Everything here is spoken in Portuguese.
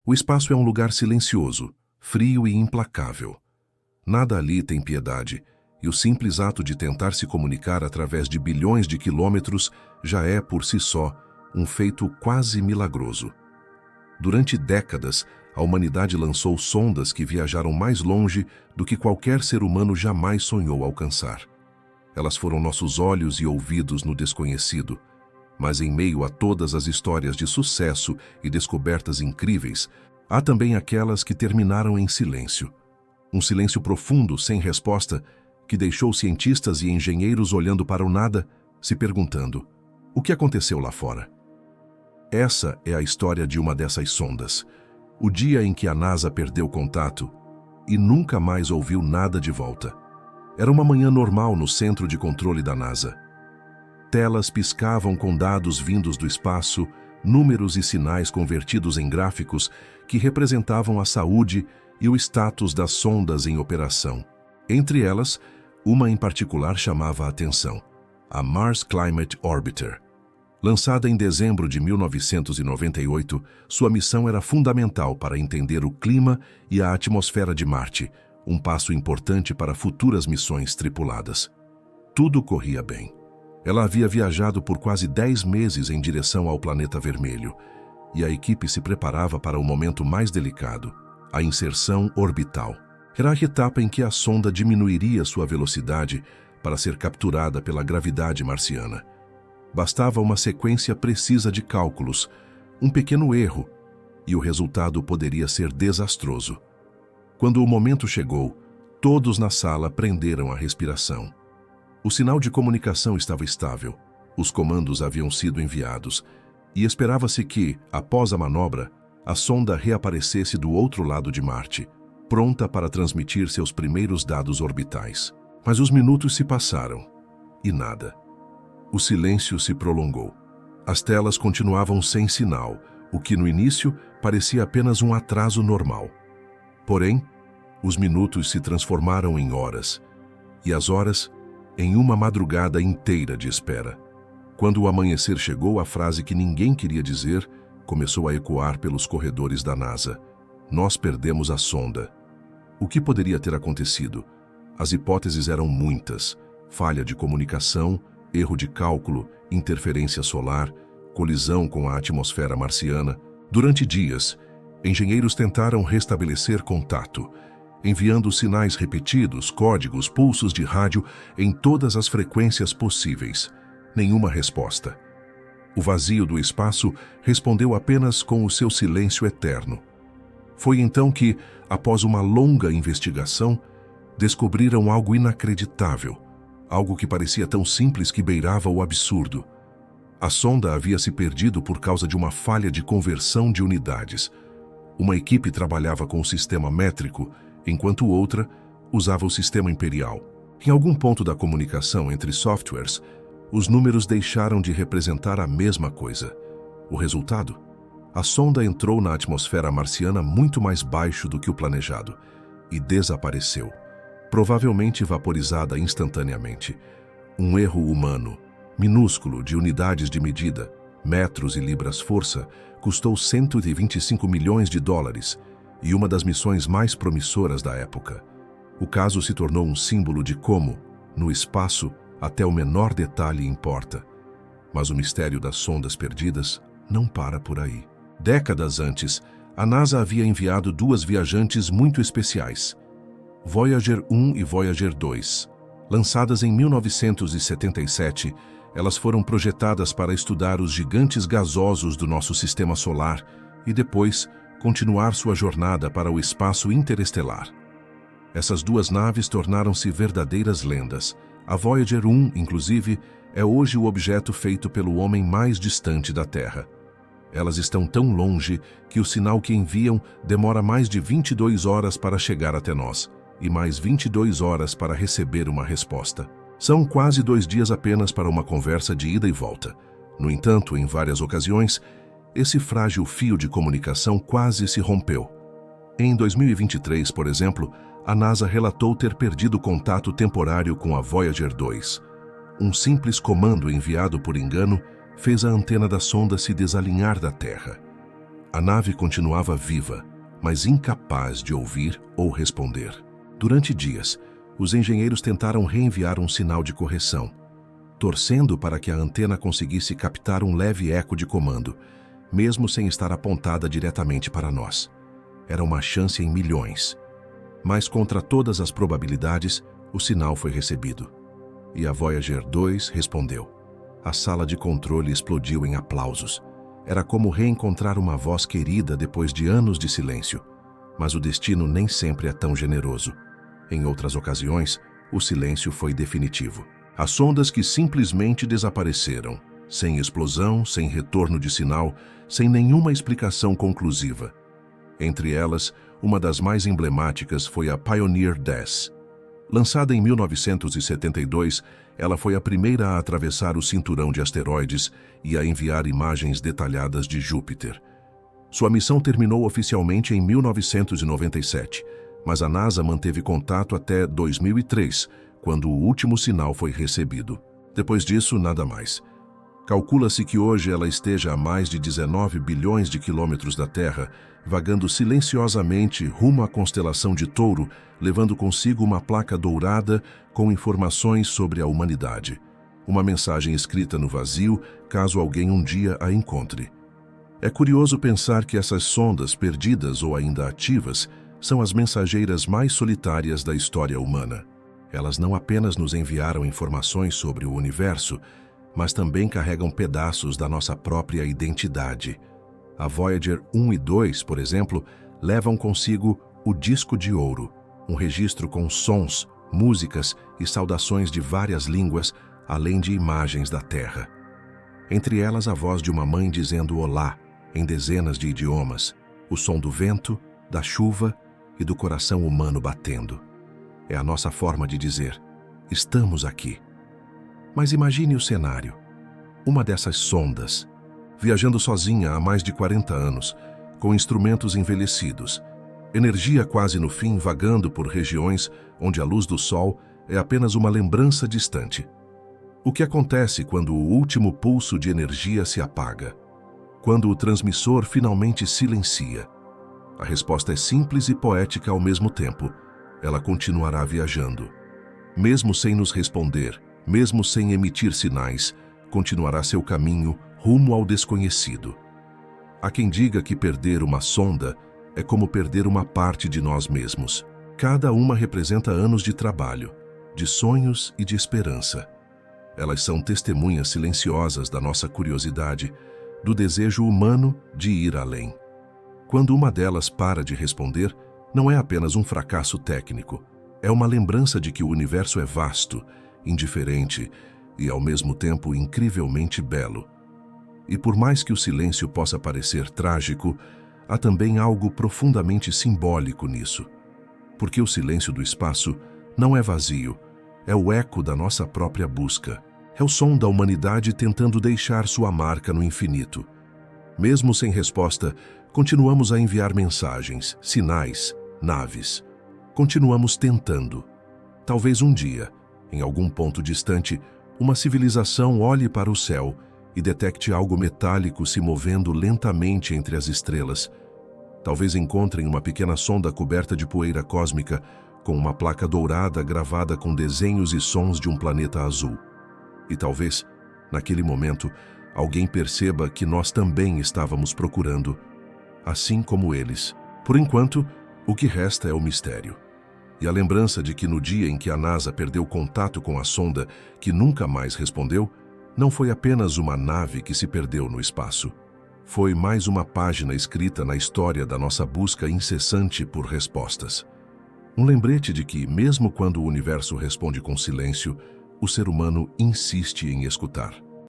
O espaço é um lugar silencioso, frio e implacável. Nada ali tem piedade, e o simples ato de tentar se comunicar através de bilhões de quilômetros já é, por si só, um feito quase milagroso. Durante décadas, a humanidade lançou sondas que viajaram mais longe do que qualquer ser humano jamais sonhou alcançar. Elas foram nossos olhos e ouvidos no desconhecido, mas em meio a todas as histórias de sucesso e descobertas incríveis, há também aquelas que terminaram em silêncio. Um silêncio profundo, sem resposta, que deixou cientistas e engenheiros olhando para o nada, se perguntando: o que aconteceu lá fora? Essa é a história de uma dessas sondas. O dia em que a NASA perdeu contato e nunca mais ouviu nada de volta. Era uma manhã normal no centro de controle da NASA. Telas piscavam com dados vindos do espaço, números e sinais convertidos em gráficos que representavam a saúde e o status das sondas em operação. Entre elas, uma em particular chamava a atenção: a Mars Climate Orbiter. Lançada em dezembro de 1998, sua missão era fundamental para entender o clima e a atmosfera de Marte, um passo importante para futuras missões tripuladas. Tudo corria bem. Ela havia viajado por quase 10 meses em direção ao planeta vermelho, e a equipe se preparava para o momento mais delicado, a inserção orbital. Era a etapa em que a sonda diminuiria sua velocidade para ser capturada pela gravidade marciana. Bastava uma sequência precisa de cálculos, um pequeno erro, e o resultado poderia ser desastroso. Quando o momento chegou, todos na sala prenderam a respiração. O sinal de comunicação estava estável, os comandos haviam sido enviados, e esperava-se que, após a manobra, a sonda reaparecesse do outro lado de Marte, pronta para transmitir seus primeiros dados orbitais. Mas os minutos se passaram, e nada. O silêncio se prolongou. As telas continuavam sem sinal, o que no início parecia apenas um atraso normal. Porém, os minutos se transformaram em horas, e as horas em uma madrugada inteira de espera. Quando o amanhecer chegou, a frase que ninguém queria dizer começou a ecoar pelos corredores da NASA: nós perdemos a sonda. O que poderia ter acontecido? As hipóteses eram muitas: falha de comunicação, erro de cálculo, interferência solar, colisão com a atmosfera marciana. Durante dias, engenheiros tentaram restabelecer contato, enviando sinais repetidos, códigos, pulsos de rádio em todas as frequências possíveis. Nenhuma resposta. O vazio do espaço respondeu apenas com o seu silêncio eterno. Foi então que, após uma longa investigação, descobriram algo inacreditável, algo que parecia tão simples que beirava o absurdo. A sonda havia se perdido por causa de uma falha de conversão de unidades. Uma equipe trabalhava com o sistema métrico, enquanto outra usava o sistema imperial. Em algum ponto da comunicação entre softwares, os números deixaram de representar a mesma coisa. O resultado? A sonda entrou na atmosfera marciana muito mais baixo do que o planejado e desapareceu, provavelmente vaporizada instantaneamente. Um erro humano, minúsculo, de unidades de medida, metros e libras-força, custou 125 milhões de dólares e uma das missões mais promissoras da época. O caso se tornou um símbolo de como, no espaço, até o menor detalhe importa. Mas o mistério das sondas perdidas não para por aí. Décadas antes, a NASA havia enviado duas viajantes muito especiais, Voyager 1 e Voyager 2. Lançadas em 1977, elas foram projetadas para estudar os gigantes gasosos do nosso sistema solar e depois continuar sua jornada para o espaço interestelar. Essas duas naves tornaram-se verdadeiras lendas. A Voyager 1, inclusive, é hoje o objeto feito pelo homem mais distante da Terra. Elas estão tão longe que o sinal que enviam demora mais de 22 horas para chegar até nós e mais 22 horas para receber uma resposta. São quase 2 dias apenas para uma conversa de ida e volta. No entanto, em várias ocasiões, esse frágil fio de comunicação quase se rompeu. Em 2023, por exemplo, a NASA relatou ter perdido contato temporário com a Voyager 2. Um simples comando enviado por engano fez a antena da sonda se desalinhar da Terra. A nave continuava viva, mas incapaz de ouvir ou responder. Durante dias, os engenheiros tentaram reenviar um sinal de correção, torcendo para que a antena conseguisse captar um leve eco de comando, mesmo sem estar apontada diretamente para nós. Era uma chance em milhões. Mas contra todas as probabilidades, o sinal foi recebido. E a Voyager 2 respondeu. A sala de controle explodiu em aplausos. Era como reencontrar uma voz querida depois de anos de silêncio. Mas o destino nem sempre é tão generoso. Em outras ocasiões, o silêncio foi definitivo. As sondas que simplesmente desapareceram, sem explosão, sem retorno de sinal, sem nenhuma explicação conclusiva. Entre elas, uma das mais emblemáticas foi a Pioneer 10. Lançada em 1972, ela foi a primeira a atravessar o cinturão de asteroides e a enviar imagens detalhadas de Júpiter. Sua missão terminou oficialmente em 1997, mas a NASA manteve contato até 2003, quando o último sinal foi recebido. Depois disso, nada mais. Calcula-se que hoje ela esteja a mais de 19 bilhões de quilômetros da Terra, vagando silenciosamente rumo à constelação de Touro, levando consigo uma placa dourada com informações sobre a humanidade. Uma mensagem escrita no vazio, caso alguém um dia a encontre. É curioso pensar que essas sondas perdidas ou ainda ativas são as mensageiras mais solitárias da história humana. Elas não apenas nos enviaram informações sobre o universo, mas também carregam pedaços da nossa própria identidade. A Voyager 1 e 2, por exemplo, levam consigo o disco de ouro, um registro com sons, músicas e saudações de várias línguas, além de imagens da Terra. Entre elas, a voz de uma mãe dizendo olá, em dezenas de idiomas, o som do vento, da chuva e do coração humano batendo. É a nossa forma de dizer, estamos aqui. Mas imagine o cenário. Uma dessas sondas, viajando sozinha há mais de 40 anos, com instrumentos envelhecidos, energia quase no fim vagando por regiões onde a luz do Sol é apenas uma lembrança distante. O que acontece quando o último pulso de energia se apaga? Quando o transmissor finalmente silencia? A resposta é simples e poética ao mesmo tempo. Ela continuará viajando. Mesmo sem nos responder, mesmo sem emitir sinais, continuará seu caminho rumo ao desconhecido. Há quem diga que perder uma sonda é como perder uma parte de nós mesmos. Cada uma representa anos de trabalho, de sonhos e de esperança. Elas são testemunhas silenciosas da nossa curiosidade, do desejo humano de ir além. Quando uma delas para de responder, não é apenas um fracasso técnico, é uma lembrança de que o universo é vasto, indiferente e, ao mesmo tempo, incrivelmente belo. E por mais que o silêncio possa parecer trágico, há também algo profundamente simbólico nisso. Porque o silêncio do espaço não é vazio, é o eco da nossa própria busca. É o som da humanidade tentando deixar sua marca no infinito. Mesmo sem resposta, continuamos a enviar mensagens, sinais, naves. Continuamos tentando. Talvez um dia, em algum ponto distante, uma civilização olhe para o céu e detecte algo metálico se movendo lentamente entre as estrelas. Talvez encontrem uma pequena sonda coberta de poeira cósmica, com uma placa dourada gravada com desenhos e sons de um planeta azul. E talvez, naquele momento, alguém perceba que nós também estávamos procurando, assim como eles. Por enquanto, o que resta é o mistério. E a lembrança de que no dia em que a NASA perdeu contato com a sonda, que nunca mais respondeu, não foi apenas uma nave que se perdeu no espaço. Foi mais uma página escrita na história da nossa busca incessante por respostas. Um lembrete de que, mesmo quando o universo responde com silêncio, o ser humano insiste em escutar.